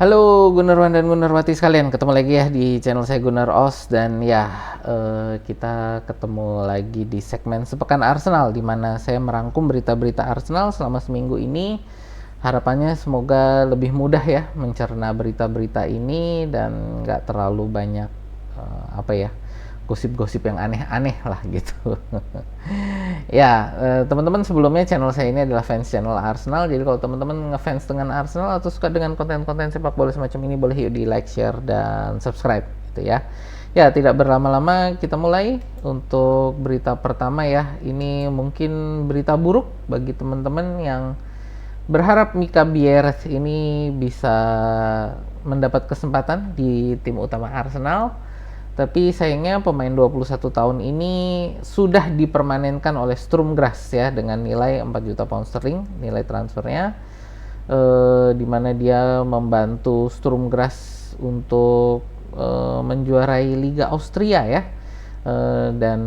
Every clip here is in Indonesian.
Halo Gunarwan dan Gunarwati sekalian, ketemu lagi ya di channel saya Gunar Os. Dan ya, kita ketemu lagi di segmen Sepekan Arsenal, di mana saya merangkum berita-berita Arsenal selama seminggu ini. Harapannya semoga lebih mudah ya mencerna berita-berita ini dan nggak terlalu banyak gosip-gosip yang aneh-aneh lah gitu. Ya, teman-teman, sebelumnya channel saya ini adalah fans channel Arsenal. Jadi kalau teman-teman ngefans dengan Arsenal atau suka dengan konten-konten sepak bola semacam ini, boleh yuk di like, share, dan subscribe gitu ya. Ya, tidak berlama-lama kita mulai untuk berita pertama ya. Ini mungkin berita buruk bagi teman-teman yang berharap Mika Biereth ini bisa mendapat kesempatan di tim utama Arsenal. Tapi sayangnya pemain 21 tahun ini sudah dipermanenkan oleh Sturm Graz ya dengan nilai 4 juta pound sterling nilai transfernya, di mana dia membantu Sturm Graz untuk menjuarai Liga Austria ya. Dan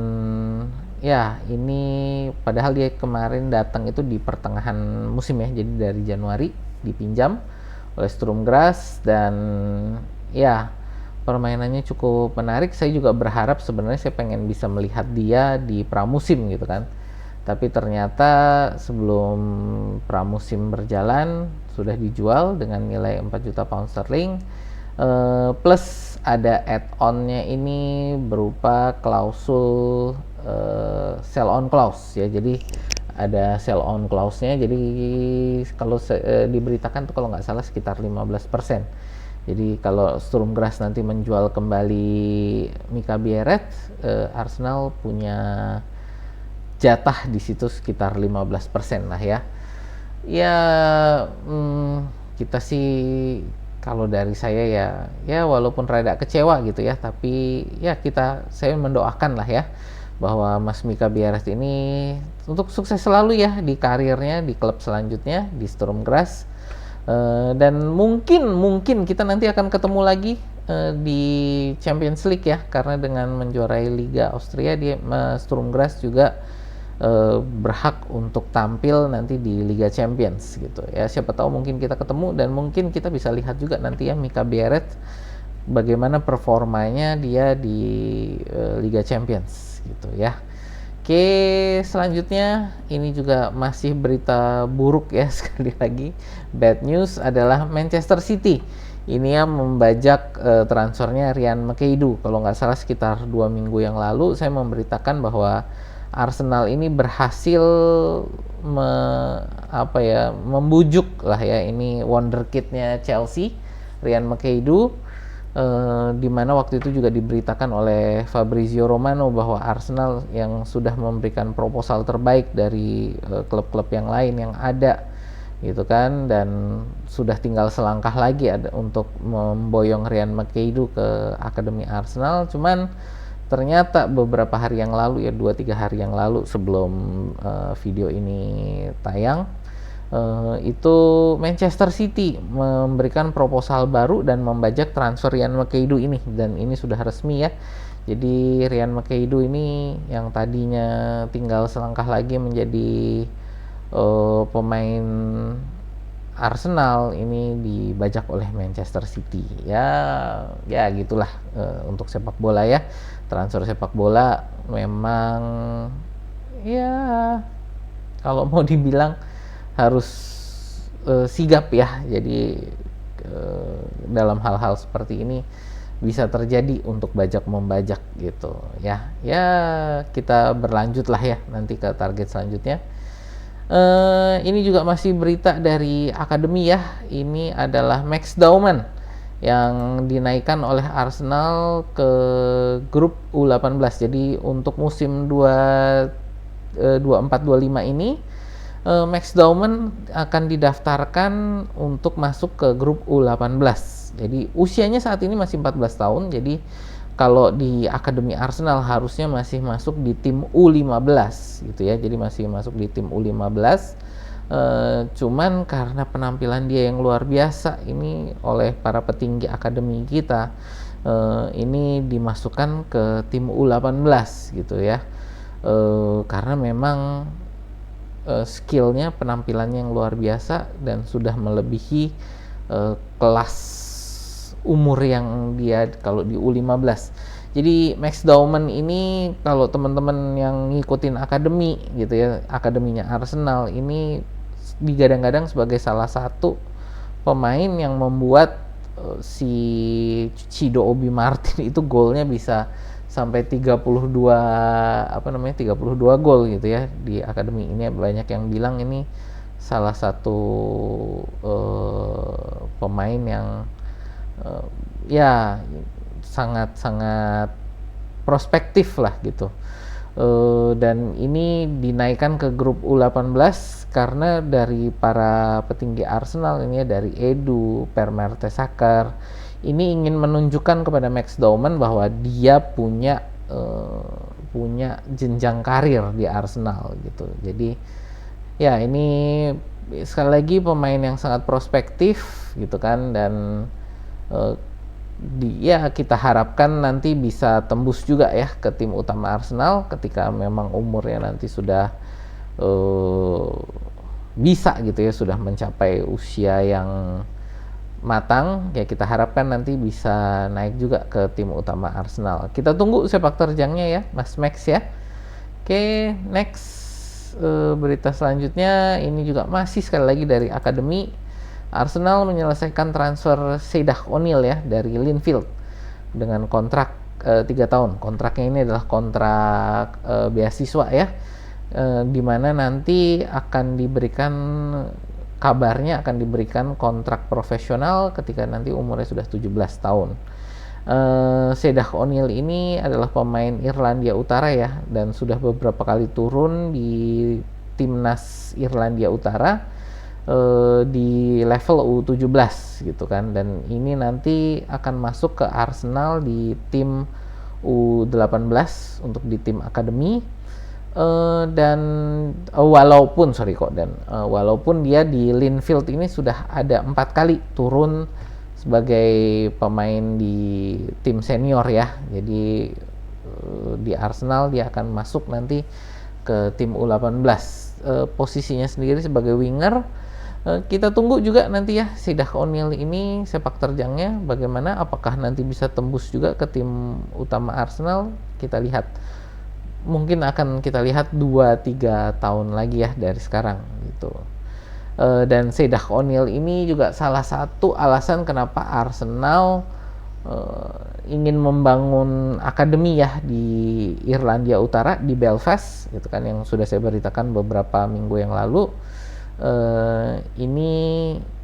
ya, ini padahal dia kemarin datang itu di pertengahan musim ya, jadi dari Januari dipinjam oleh Sturm Graz. Dan ya, permainannya cukup menarik. Saya juga berharap, sebenarnya saya pengen bisa melihat dia di pramusim gitu kan. Tapi ternyata sebelum pramusim berjalan sudah dijual dengan nilai 4 juta pound sterling. Plus ada add-on-nya ini berupa klausul sell on clause ya. Jadi ada sell on clause-nya. Jadi kalau diberitakan tuh kalau nggak salah sekitar 15%. Jadi kalau Sturm Graz nanti menjual kembali Mika Biereth, Arsenal punya jatah di situ sekitar 15% lah ya. Ya, kita sih, kalau dari saya ya walaupun rada kecewa gitu ya, tapi ya saya mendoakan lah ya bahwa Mas Mika Biereth ini untuk sukses selalu ya di karirnya di klub selanjutnya di Sturm Graz. Dan mungkin kita nanti akan ketemu lagi di Champions League ya, karena dengan menjuarai Liga Austria dia Sturm Graz juga berhak untuk tampil nanti di Liga Champions gitu ya. Siapa tahu mungkin kita ketemu dan mungkin kita bisa lihat juga nanti ya Mika Biereth bagaimana performanya dia di Liga Champions gitu ya. Oke, selanjutnya ini juga masih berita buruk ya, sekali lagi bad news adalah Manchester City. Ini yang membajak transfernya Ryan McAdoo. Kalau nggak salah sekitar 2 minggu yang lalu saya memberitakan bahwa Arsenal ini berhasil membujuk lah ya ini wonderkid-nya Chelsea, Ryan McAdoo. Di mana waktu itu juga diberitakan oleh Fabrizio Romano bahwa Arsenal yang sudah memberikan proposal terbaik dari klub-klub yang lain yang ada gitu kan, dan sudah tinggal selangkah lagi untuk memboyong Ryan McAdoo ke akademi Arsenal. Cuman ternyata beberapa hari yang lalu ya, 2-3 hari yang lalu sebelum video ini tayang, itu Manchester City memberikan proposal baru dan membajak transfer Ryan McAdoo ini, dan ini sudah resmi ya. Jadi Ryan McAdoo ini yang tadinya tinggal selangkah lagi menjadi pemain Arsenal ini dibajak oleh Manchester City ya gitulah. Untuk sepak bola ya, transfer sepak bola memang ya kalau mau dibilang harus sigap ya. Jadi dalam hal-hal seperti ini bisa terjadi untuk bajak membajak gitu ya. Ya, kita berlanjut lah ya nanti ke target selanjutnya. Ini juga masih berita dari akademi ya. Ini adalah Max Dauman yang dinaikkan oleh Arsenal ke grup U18. Jadi untuk musim 24-25 ini Max Dauman akan didaftarkan untuk masuk ke grup U18. Jadi usianya saat ini masih 14 tahun. Jadi kalau di akademi Arsenal harusnya masih masuk di tim U15 gitu ya. Jadi masih masuk di tim U15. Cuman karena penampilan dia yang luar biasa ini oleh para petinggi akademi kita, ini dimasukkan ke tim U18 gitu ya. karena memang skillnya, penampilannya yang luar biasa dan sudah melebihi kelas umur yang dia kalau di U15. Jadi Max Dauman ini kalau teman-teman yang ngikutin akademi gitu ya, akademinya Arsenal ini digadang-gadang sebagai salah satu pemain yang membuat si Cido Obi Martin itu golnya bisa sampai 32 gol gitu ya di akademi ini. Banyak yang bilang ini salah satu pemain yang ya sangat-sangat prospektif lah gitu. Dan ini dinaikkan ke grup U18 karena dari para petinggi Arsenal ini ya, dari Edu, Per Mertesacker ini ingin menunjukkan kepada Max Dauman bahwa dia punya jenjang karir di Arsenal gitu. Jadi ya ini sekali lagi pemain yang sangat prospektif gitu kan, dan ya kita harapkan nanti bisa tembus juga ya ke tim utama Arsenal ketika memang umurnya nanti sudah bisa gitu ya, sudah mencapai usia yang matang ya. Kita harapkan nanti bisa naik juga ke tim utama Arsenal. Kita tunggu sepak terjangnya ya Mas Max ya. Oke, next berita selanjutnya ini juga masih sekali lagi dari akademi. Arsenal menyelesaikan transfer Seidah O'Neil ya dari Linfield dengan kontrak 3 tahun. Kontraknya ini adalah kontrak beasiswa ya, di mana nanti akan diberikan, kabarnya akan diberikan kontrak profesional ketika nanti umurnya sudah 17 tahun. Seidah O'Neil ini adalah pemain Irlandia Utara ya, dan sudah beberapa kali turun di timnas Irlandia Utara di level U17 gitu kan, dan ini nanti akan masuk ke Arsenal di tim U18 untuk di tim akademi. Dan walaupun dia di Linfield ini sudah ada 4 kali turun sebagai pemain di tim senior ya. Jadi di Arsenal dia akan masuk nanti ke tim U18. Posisinya sendiri sebagai winger. Kita tunggu juga nanti ya Seidah O'Neil ini sepak terjangnya bagaimana, apakah nanti bisa tembus juga ke tim utama Arsenal. Kita lihat, mungkin akan kita lihat 2-3 tahun lagi ya dari sekarang gitu. Dan Seidah O'Neil ini juga salah satu alasan kenapa Arsenal ingin membangun akademi ya di Irlandia Utara, di Belfast gitu kan, yang sudah saya beritakan beberapa minggu yang lalu. Ini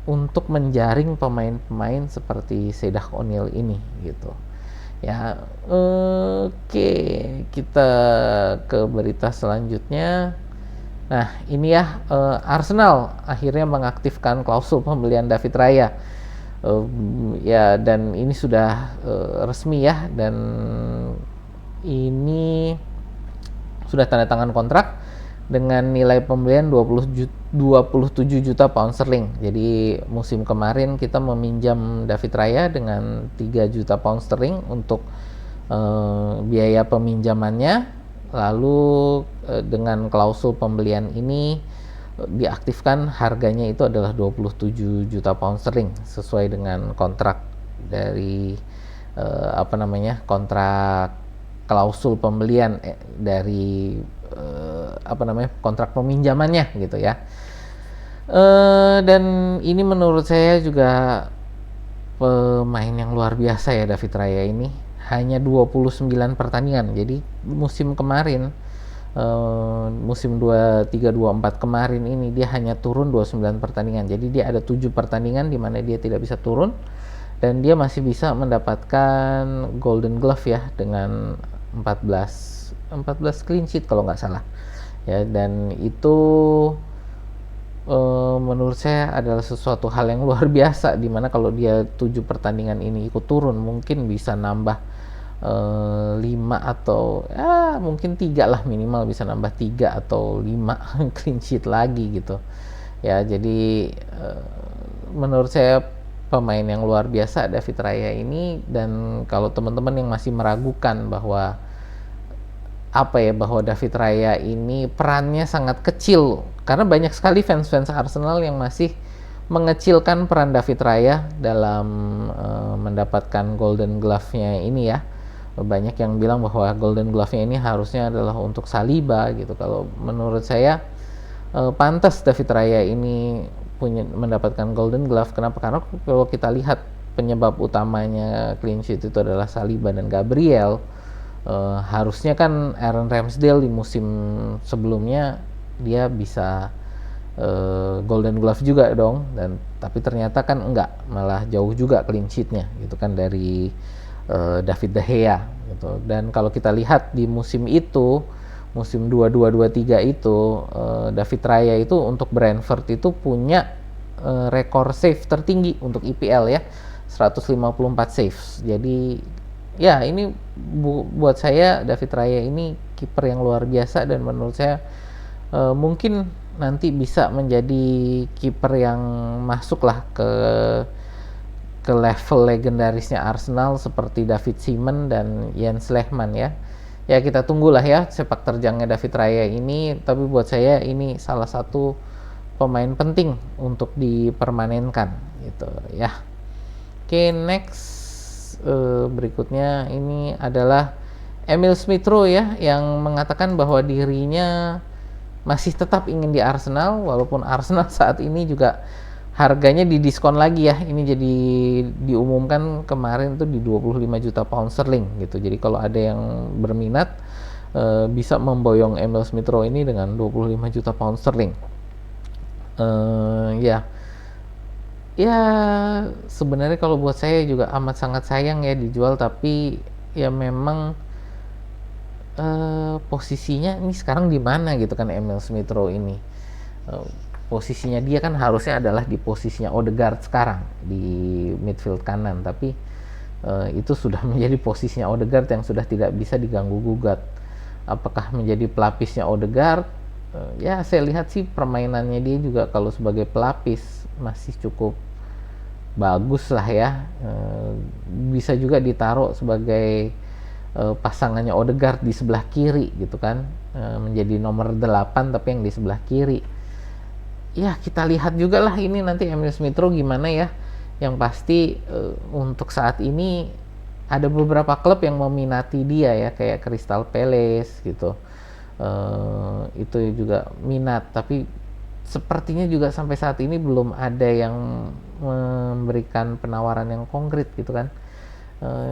untuk menjaring pemain-pemain seperti Seidah O'Neil ini gitu ya. Oke, kita ke berita selanjutnya. Nah ini ya, Arsenal akhirnya mengaktifkan klausul pembelian David Raya ya, dan ini sudah resmi ya, dan ini sudah tanda tangan kontrak dengan nilai pembelian 27 juta pound sterling. Jadi musim kemarin kita meminjam David Raya dengan 3 juta pound sterling untuk biaya peminjamannya. Lalu dengan klausul pembelian ini diaktifkan, harganya itu adalah 27 juta pound sterling sesuai dengan kontrak dari kontrak klausul pembelian dari kontrak peminjamannya gitu ya. Dan ini menurut saya juga pemain yang luar biasa ya David Raya ini. Hanya 29 pertandingan. Jadi musim kemarin, musim 23-24 kemarin ini dia hanya turun 29 pertandingan. Jadi dia ada 7 pertandingan di mana dia tidak bisa turun, dan dia masih bisa mendapatkan Golden Glove ya dengan 14 clean sheet kalau nggak salah ya. Dan itu menurut saya adalah sesuatu hal yang luar biasa, dimana kalau dia 7 pertandingan ini ikut turun mungkin bisa nambah 5 atau mungkin 3 lah, minimal bisa nambah 3 atau 5 clean sheet lagi gitu ya. Jadi menurut saya pemain yang luar biasa David Raya ini. Dan kalau teman-teman yang masih meragukan bahwa apa ya, bahwa David Raya ini perannya sangat kecil, karena banyak sekali fans-fans Arsenal yang masih mengecilkan peran David Raya dalam mendapatkan Golden Glove-nya ini ya. Banyak yang bilang bahwa Golden Glove-nya ini harusnya adalah untuk Saliba gitu. Kalau menurut saya pantas David Raya ini mendapatkan Golden Glove. Kenapa? Karena kalau kita lihat penyebab utamanya clean sheet itu adalah Saliba dan Gabriel. Harusnya kan Aaron Ramsdale di musim sebelumnya dia bisa Golden Glove juga dong, tapi ternyata kan enggak, malah jauh juga clean sheet-nya gitu kan dari David De Gea gitu. Dan kalau kita lihat di musim itu, musim 22-23 itu, David Raya itu untuk Brentford itu punya rekor save tertinggi untuk EPL ya, 154 saves. Jadi ya ini buat saya David Raya ini kiper yang luar biasa, dan menurut saya mungkin nanti bisa menjadi kiper yang masuklah ke level legendarisnya Arsenal seperti David Seaman dan Jens Lehmann ya. Ya kita tunggulah ya sepak terjangnya David Raya ini, tapi buat saya ini salah satu pemain penting untuk dipermanenkan gitu ya. Oke, next berikutnya ini adalah Emil Smith Rowe ya, yang mengatakan bahwa dirinya masih tetap ingin di Arsenal, walaupun Arsenal saat ini juga harganya didiskon lagi ya. Ini jadi diumumkan kemarin tuh di 25 juta pound sterling gitu. Jadi kalau ada yang berminat bisa memboyong Emil Smith Rowe ini dengan 25 juta pound sterling. Ya sebenarnya kalau buat saya juga amat sangat sayang ya dijual, tapi ya memang posisinya ini sekarang di mana gitu kan Emil Smith Rowe ini. Posisinya dia kan harusnya adalah di posisinya Odegaard sekarang di midfield kanan, tapi itu sudah menjadi posisinya Odegaard yang sudah tidak bisa diganggu gugat. Apakah menjadi pelapisnya Odegaard? Ya saya lihat sih permainannya dia juga kalau sebagai pelapis masih cukup bagus lah ya. Bisa juga ditaruh sebagai pasangannya Odegaard di sebelah kiri gitu kan, menjadi nomor 8 tapi yang di sebelah kiri. Ya kita lihat juga lah ini nanti Emil Smith Rowe gimana ya. Yang pasti untuk saat ini ada beberapa klub yang meminati dia ya, kayak Crystal Palace gitu, itu juga minat, tapi sepertinya juga sampai saat ini belum ada yang memberikan penawaran yang konkret gitu kan.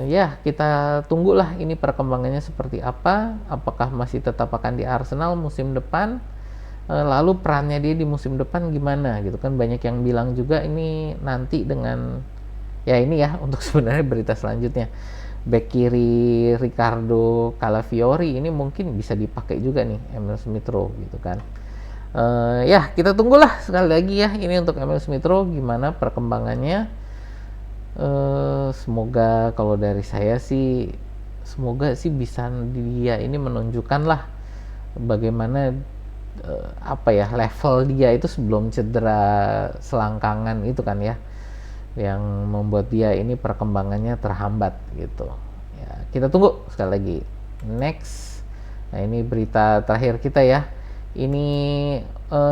Ya kita tunggulah ini perkembangannya seperti apa, apakah masih tetap akan di Arsenal musim depan, lalu perannya dia di musim depan gimana gitu kan. Banyak yang bilang juga ini nanti dengan ya ini ya untuk sebenarnya berita selanjutnya, back kiri Riccardo Calafiori ini mungkin bisa dipakai juga nih Emil Smith Rowe gitu kan. Ya kita tunggulah sekali lagi ya ini untuk Emil Smith Rowe gimana perkembangannya. Semoga kalau dari saya sih, semoga sih bisa dia ini menunjukkan lah bagaimana apa ya level dia itu sebelum cedera selangkangan itu kan ya, yang membuat dia ini perkembangannya terhambat gitu ya. Kita tunggu sekali lagi. Next, nah ini berita terakhir kita ya, ini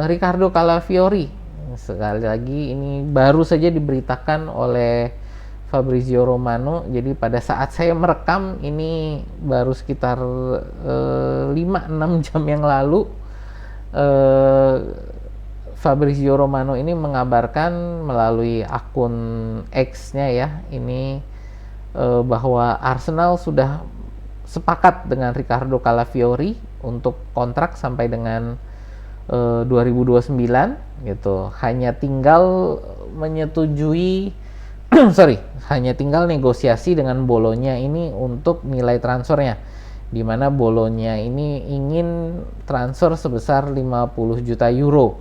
Riccardo Calafiori sekali lagi ini baru saja diberitakan oleh Fabrizio Romano. Jadi pada saat saya merekam ini baru sekitar 5-6 jam yang lalu, Fabrizio Romano ini mengabarkan melalui akun X-nya ya ini bahwa Arsenal sudah sepakat dengan Riccardo Calafiori untuk kontrak sampai dengan 2029 gitu. Hanya tinggal menyetujui hanya tinggal negosiasi dengan Bolonya ini untuk nilai transfernya, di mana Bolonya ini ingin transfer sebesar 50 juta euro.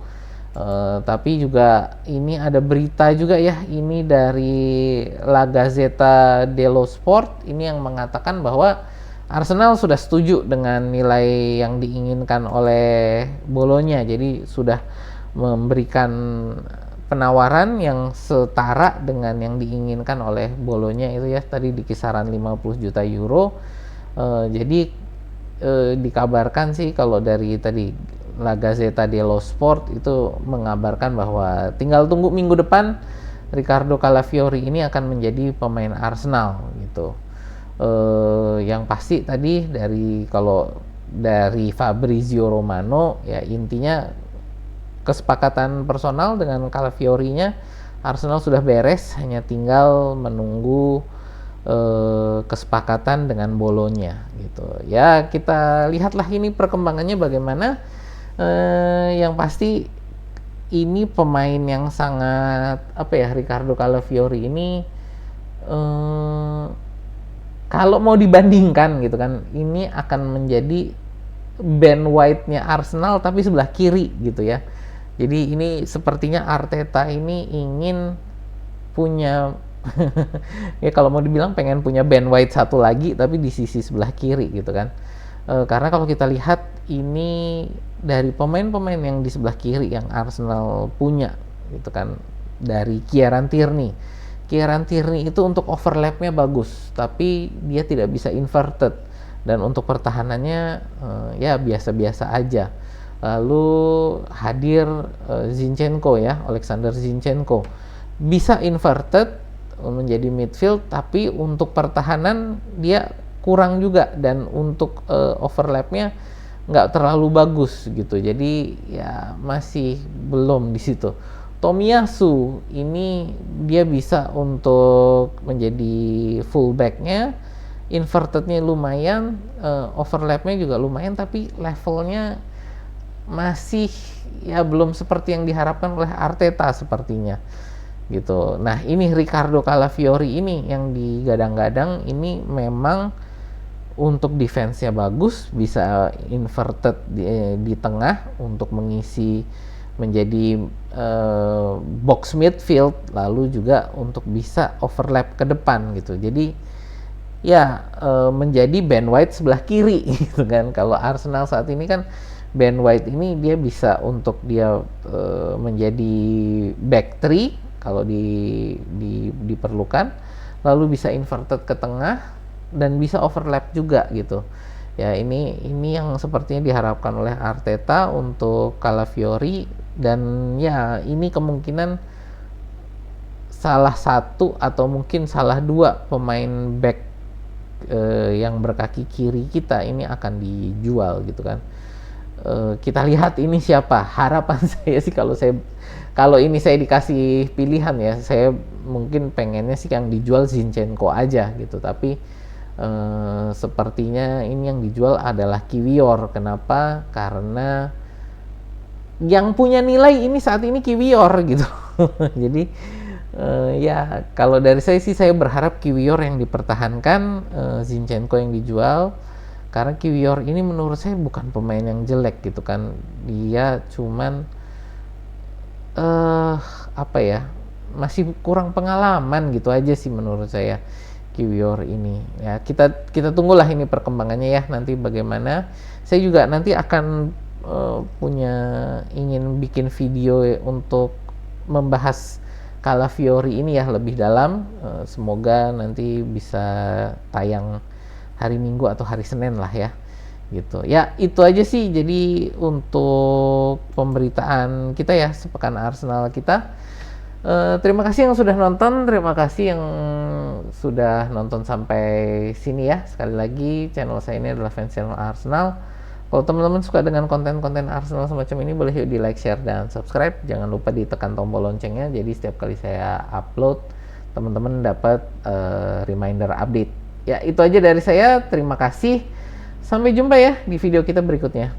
Tapi juga ini ada berita juga ya, ini dari La Gazzetta dello Sport ini yang mengatakan bahwa Arsenal sudah setuju dengan nilai yang diinginkan oleh Bolonya. Jadi sudah memberikan penawaran yang setara dengan yang diinginkan oleh Bolonya itu ya, tadi di kisaran 50 juta euro. Jadi dikabarkan sih kalau dari tadi La Gazzetta dello Sport itu mengabarkan bahwa tinggal tunggu minggu depan Riccardo Calafiori ini akan menjadi pemain Arsenal gitu. Yang pasti tadi kalau dari Fabrizio Romano ya intinya kesepakatan personal dengan Calafiori-nya Arsenal sudah beres, hanya tinggal menunggu kesepakatan dengan Bolonya gitu. Ya kita lihatlah ini perkembangannya bagaimana. Yang pasti ini pemain yang sangat Riccardo Calafiori ini kalau mau dibandingkan gitu kan, ini akan menjadi Ben White-nya Arsenal tapi sebelah kiri gitu ya. Jadi ini sepertinya Arteta ini ingin punya ya kalau mau dibilang pengen punya Ben White satu lagi tapi di sisi sebelah kiri gitu kan. Karena kalau kita lihat ini dari pemain-pemain yang di sebelah kiri yang Arsenal punya gitu kan, dari Kieran Tierney itu untuk overlapnya bagus tapi dia tidak bisa inverted, dan untuk pertahanannya ya biasa-biasa aja. Lalu hadir Zinchenko ya, Alexander Zinchenko bisa inverted menjadi midfield tapi untuk pertahanan dia kurang juga, dan untuk overlapnya nggak terlalu bagus gitu. Jadi ya masih belum di situ. Tomiyasu ini dia bisa untuk menjadi fullbacknya, invertednya lumayan, overlapnya juga lumayan, tapi levelnya masih ya belum seperti yang diharapkan oleh Arteta sepertinya gitu. Nah ini Riccardo Calafiori ini yang digadang-gadang ini memang untuk defense-nya bagus, bisa inverted di tengah untuk mengisi menjadi box midfield, lalu juga untuk bisa overlap ke depan gitu. Jadi ya menjadi Ben White sebelah kiri gitu kan. Kalau Arsenal saat ini kan Ben White ini dia bisa untuk dia menjadi back three kalau diperlukan, lalu bisa inverted ke tengah dan bisa overlap juga gitu. Ya ini yang sepertinya diharapkan oleh Arteta untuk Calafiori, dan ya ini kemungkinan salah satu atau mungkin salah dua pemain back yang berkaki kiri kita ini akan dijual gitu kan. Kita lihat ini siapa. Harapan saya sih kalau ini saya dikasih pilihan ya, saya mungkin pengennya sih yang dijual Zinchenko aja gitu, tapi sepertinya ini yang dijual adalah Kiwior. Kenapa? Karena yang punya nilai ini saat ini Kiwior gitu. Jadi ya kalau dari saya sih saya berharap Kiwior yang dipertahankan, Zinchenko yang dijual. Karena Kiwior ini menurut saya bukan pemain yang jelek gitu kan. Dia cuman masih kurang pengalaman gitu aja sih menurut saya Kiwior ini. Ya kita tunggulah ini perkembangannya ya nanti bagaimana. Saya juga nanti akan ingin bikin video untuk membahas Calafiori ini ya lebih dalam. Semoga nanti bisa tayang hari Minggu atau hari Senin lah ya gitu. Ya itu aja sih jadi untuk pemberitaan kita ya sepekan Arsenal kita. Terima kasih yang sudah nonton, terima kasih yang sudah nonton sampai sini ya. Sekali lagi channel saya ini adalah fans channel Arsenal. Kalau teman-teman suka dengan konten-konten Arsenal semacam ini, boleh yuk di like, share, dan subscribe. Jangan lupa ditekan tombol loncengnya, jadi setiap kali saya upload teman-teman dapat reminder update. Ya itu aja dari saya, terima kasih. Sampai jumpa ya di video kita berikutnya.